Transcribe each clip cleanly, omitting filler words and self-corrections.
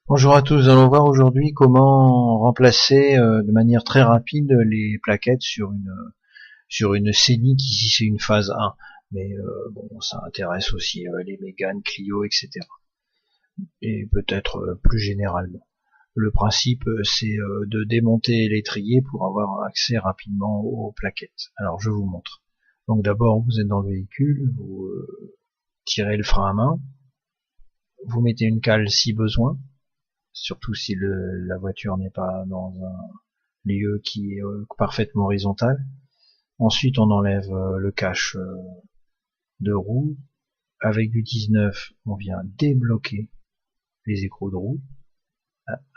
Bonjour à tous, nous allons voir aujourd'hui comment remplacer de manière très rapide les plaquettes sur une Scénic. Ici c'est une phase 1, mais bon, ça intéresse aussi les Mégane, Clio, etc. Et peut-être plus généralement. Le principe c'est de démonter l'étrier pour avoir accès rapidement aux plaquettes. Alors je vous montre. Donc d'abord vous êtes dans le véhicule, vous tirez le frein à main, vous mettez une cale si besoin, surtout si la voiture n'est pas dans un lieu qui est parfaitement horizontal. Ensuite, on enlève le cache de roue. Avec du 19, on vient débloquer les écrous de roue.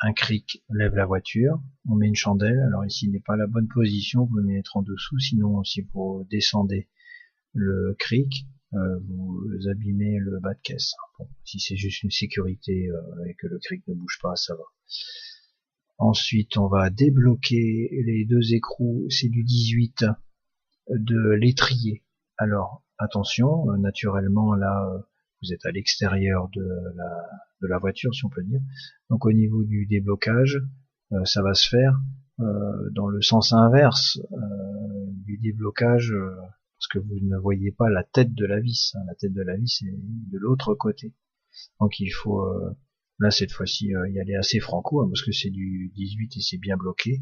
Un cric lève la voiture. On met une chandelle. Alors ici n'est pas la bonne position, vous pouvez mettre en dessous. Sinon, si vous descendez le cric, vous abîmez le bas de caisse. Bon, si c'est juste une sécurité et que le cric ne bouge pas, ça va. Ensuite, on va débloquer les deux écrous, c'est du 18 de l'étrier. Alors, attention, naturellement, là, vous êtes à l'extérieur de la voiture, si on peut dire. Donc, au niveau du déblocage, ça va se faire dans le sens inverse du déblocage, parce que vous ne voyez pas la tête de la vis. La tête de la vis est de l'autre côté. Donc, il faut... là, cette fois-ci, y aller assez franco, parce que c'est du 18 et c'est bien bloqué,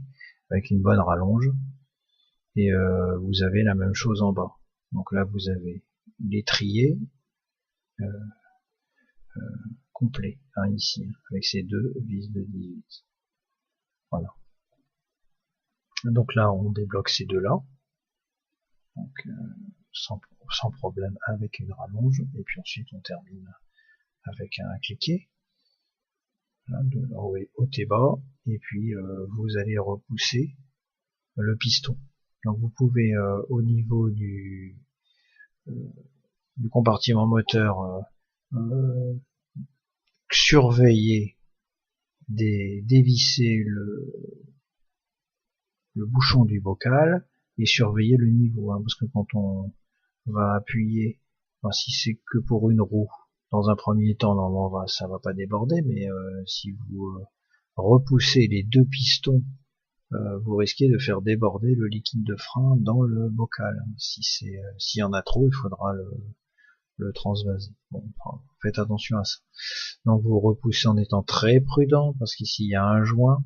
avec une bonne rallonge. Et vous avez la même chose en bas. Donc là, vous avez l'étrier complet, ici, avec ces deux vis de 18. Voilà. Donc là, on débloque ces deux-là, donc sans problème, avec une rallonge. Et puis ensuite, on termine avec un cliquet. Là, de haut et bas, et puis vous allez repousser le piston. Donc vous pouvez au niveau du compartiment moteur surveiller, dévisser le bouchon du bocal et surveiller le niveau, parce que quand on va appuyer, si c'est que pour une roue, dans un premier temps, normalement ça va pas déborder, mais si vous repoussez les deux pistons, vous risquez de faire déborder le liquide de frein dans le bocal. S'il y en a trop, il faudra le transvaser. Bon, enfin, faites attention à ça. Donc vous repoussez en étant très prudent, parce qu'ici il y a un joint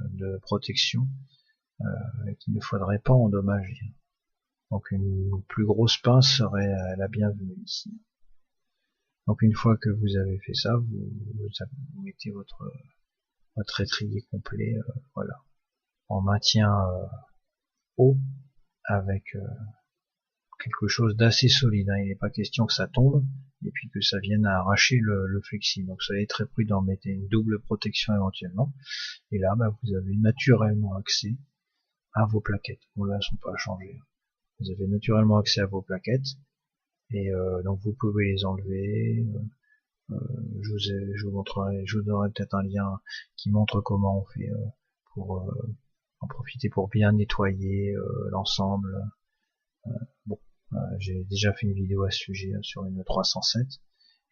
de protection qu'il ne faudrait pas endommager. Donc une plus grosse pince serait la bienvenue ici. Donc une fois que vous avez fait ça, vous mettez votre étrier complet, voilà, en maintien haut, avec quelque chose d'assez solide. Il n'est pas question que ça tombe et puis que ça vienne à arracher le flexi. Donc soyez très prudent, mettez une double protection éventuellement. Et là, vous avez naturellement accès à vos plaquettes. Bon, là, elles sont pas changées. Vous avez naturellement accès à vos plaquettes. Et donc vous pouvez les enlever. Je vous donnerai peut-être un lien qui montre comment on fait pour en profiter pour bien nettoyer l'ensemble. Bon, j'ai déjà fait une vidéo à ce sujet sur une 307.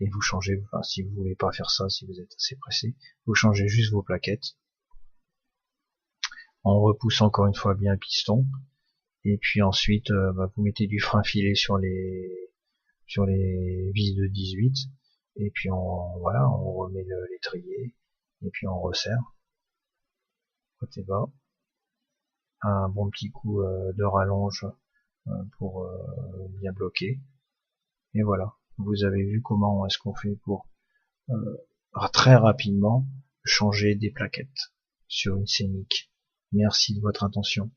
Et vous changez, si vous voulez pas faire ça, si vous êtes assez pressé, vous changez juste vos plaquettes. On repousse encore une fois bien le piston. Et puis ensuite, vous mettez du frein filé sur les vis de 18. Et puis on remet l'étrier. Et puis on resserre. Côté bas. Un bon petit coup de rallonge pour bien bloquer. Et voilà. Vous avez vu comment est-ce qu'on fait pour très rapidement changer des plaquettes sur une Scénic. Merci de votre attention.